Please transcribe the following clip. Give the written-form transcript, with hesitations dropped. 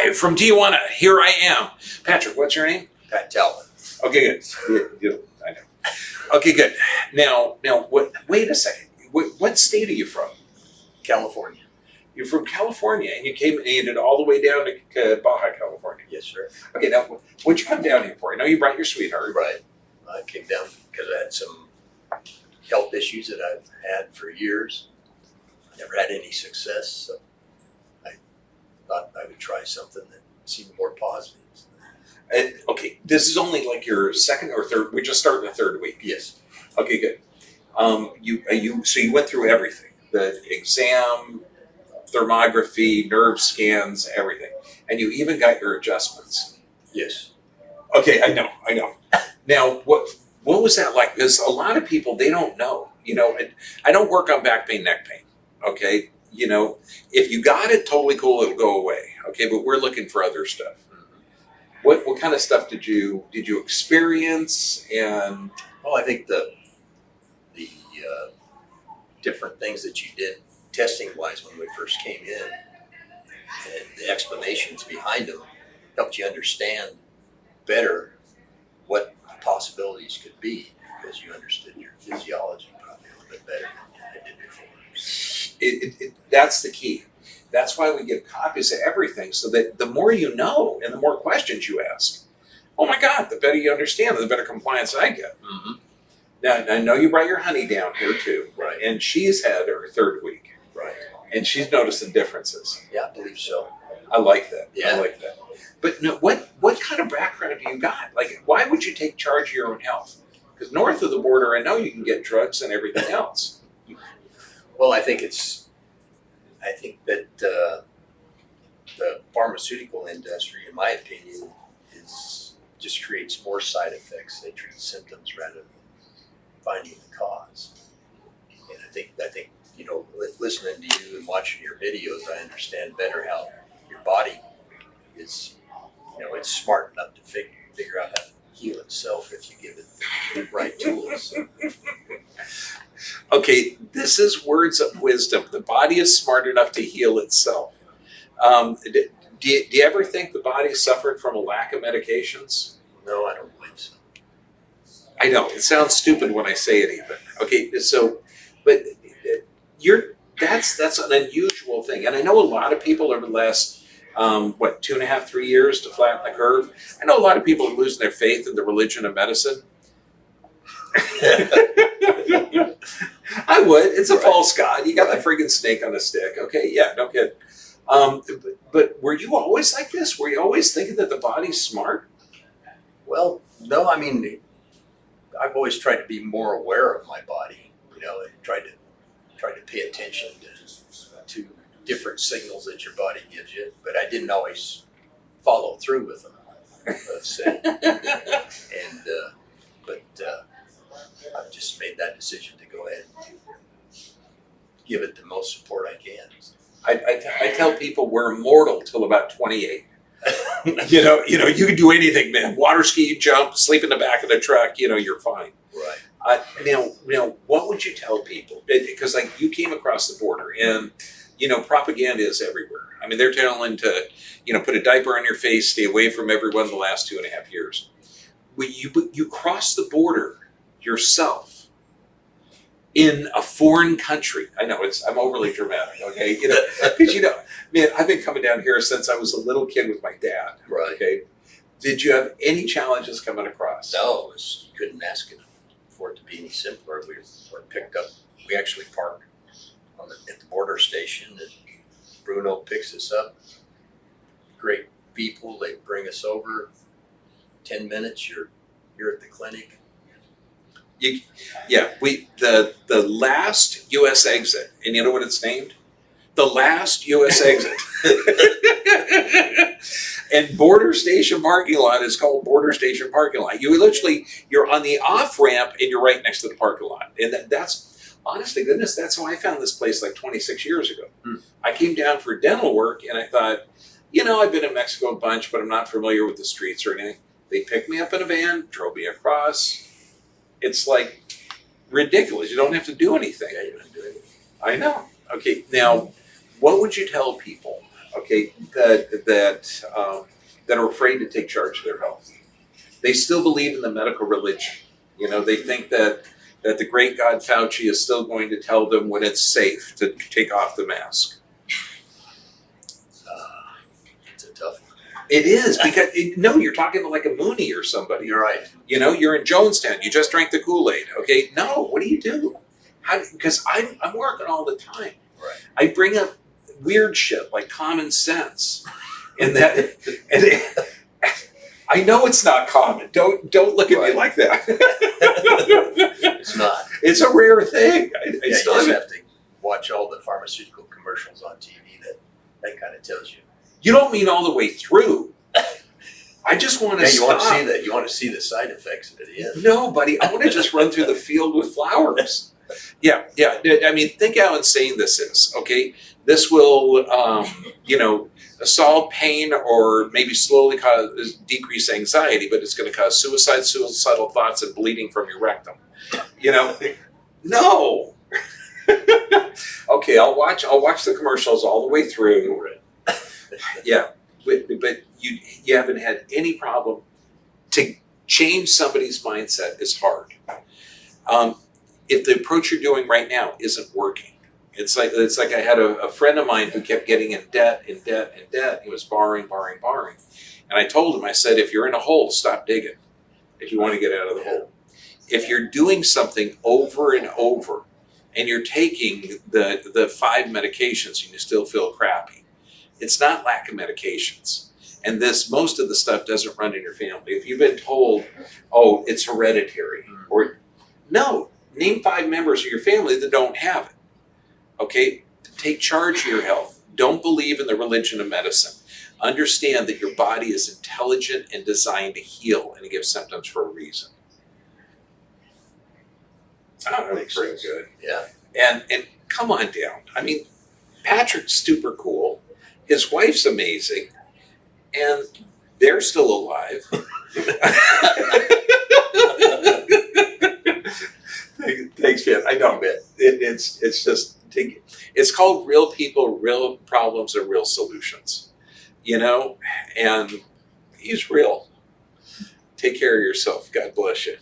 Live from Tijuana, here I am. Patrick, what's your name? Pat Talbott. Okay, good. I know. Okay, good. Now, wait a second. What state are you from? California. You're from California, and you came and you did all the way down to Baja California. Yes, sir. Okay, now, what'd you come down here for? I know you brought your sweetheart. Right. I came down because I had some health issues that I've had for years. Never had any success, so I thought I would try something that seemed more positive. Okay, this is only like your second or third. We just started the third week. Yes. Okay, good. So you went through everything: the exam, thermography, nerve scans, everything, and you even got your adjustments. Yes. Okay, I know. Now, what was that like? Because a lot of people, they don't know. You know, I don't work on back pain, neck pain. Okay, you know, if you got it, totally cool, it'll go away. Okay, but we're looking for other stuff. What kind of stuff did you experience? And Well, I think the different things that you did testing wise when we first came in, and the explanations behind them helped you understand better what the possibilities could be, because you understood your physiology probably a little bit better than I did before. That's the key. That's why we give copies of everything, so that the more you know and the more questions you ask, oh my God, the better you understand, the better compliance I get. Mm-hmm. Now, I know you brought your honey down here too, Right. and she's had her third week, Right. and she's noticing differences. Yeah, I believe so. I like that. Yeah. I like that. But no, what kind of background do you got? Like, why would you take charge of your own health? Because north of the border, I know you can get drugs and everything else. Well, I think that the pharmaceutical industry, in my opinion, just creates more side effects. They treat symptoms rather than finding the cause. And I think you know, listening to you and watching your videos, I understand better how your body is, you know, it's smart enough to figure out how to heal itself if you give it the right tools. Okay, this is words of wisdom. The body is smart enough to heal itself. Do you ever think the body suffered from a lack of medications? No, I don't believe so. I know, it sounds stupid when I say it even. Okay, so, but that's an unusual thing. And I know a lot of people over the last, 2.5, 3 years to flatten the curve. I know a lot of people are losing their faith in the religion of medicine. I would. It's a false god. You got the friggin' snake on a stick. Okay, yeah, no kidding. But were you always like this? Were you always thinking that the body's smart? Well, no, I mean, I've always tried to be more aware of my body, you know, and tried to pay attention to different signals that your body gives you, but I didn't always follow through with them, let's say. But I've just made that decision to go ahead and give it the most support I can. I tell people we're immortal till about 28. you know, you can do anything, man. Water ski, jump, sleep in the back of the truck. You know, you're fine. Right. Now, what would you tell people? Because like you came across the border, and you know, propaganda is everywhere. I mean, they're telling to, you know, put a diaper on your face, stay away from everyone the last 2.5 years. When you cross the border yourself in a foreign country. I know I'm overly dramatic, okay? You know, because, you know, man, I've been coming down here since I was a little kid with my dad. Right. Okay. Did you have any challenges coming across? No, you couldn't ask it for it to be any simpler. We were picked up. We actually parked at the border station, and Bruno picks us up. Great people. They bring us over. 10 minutes, you're at the clinic. The last U.S. exit, and you know what it's named? The last U.S. exit. And border station parking lot is called border station parking lot. You're on the off ramp and you're right next to the parking lot. And that's, honest to goodness, that's how I found this place like 26 years ago. I came down for dental work and I thought, you know, I've been in Mexico a bunch, but I'm not familiar with the streets or anything. They picked me up in a van, drove me across. It's like ridiculous. You don't have to do anything. Yeah, you don't do anything. I know. Okay, now, what would you tell people okay, that are afraid to take charge of their health. They still believe in the medical religion. You know, they think that the great God Fauci is still going to tell them when it's safe to take off the mask. It's a tough one. It is, because no, you're talking to like a Mooney or somebody. You're right. You know, you're in Jonestown. You just drank the Kool-Aid. Okay, no, what do you do? Because I'm working all the time. Right. I bring up weird shit like common sense, and that, and I know it's not common. Don't look at me like that. It's not. It's a rare thing. I You still just haven't. have to watch all the pharmaceutical commercials on TV that kind of tells you. You don't mean all the way through. I just want to Yeah, you stop. want to see that. You want to see the side effects at the end. No, buddy, I want to just run through the field with flowers. Yeah. I mean, think how insane this is, okay? This will, solve pain or maybe slowly decrease anxiety, but it's going to cause suicidal thoughts, and bleeding from your rectum. You know? No! Okay, I'll watch the commercials all the way through. Yeah, but you haven't had any problem. To change somebody's mindset is hard. If the approach you're doing right now isn't working, it's like I had a friend of mine who kept getting in debt. He was borrowing, and I told him, I said, if you're in a hole, stop digging. If you want to get out of the hole, if you're doing something over and over, and you're taking the 5 medications and you still feel crappy, it's not lack of medications. And most of the stuff doesn't run in your family. If you've been told, oh, it's hereditary, or no, name 5 members of your family that don't have it. Okay, take charge of your health. Don't believe in the religion of medicine. Understand that your body is intelligent and designed to heal and to give symptoms for a reason. Oh, that's pretty good. Yeah. And come on down. I mean, Patrick's super cool. His wife's amazing, and they're still alive. Thanks, man. I know, man. It's just, it's called Real People, Real Problems, and Real Solutions. You know, and he's real. Take care of yourself. God bless you.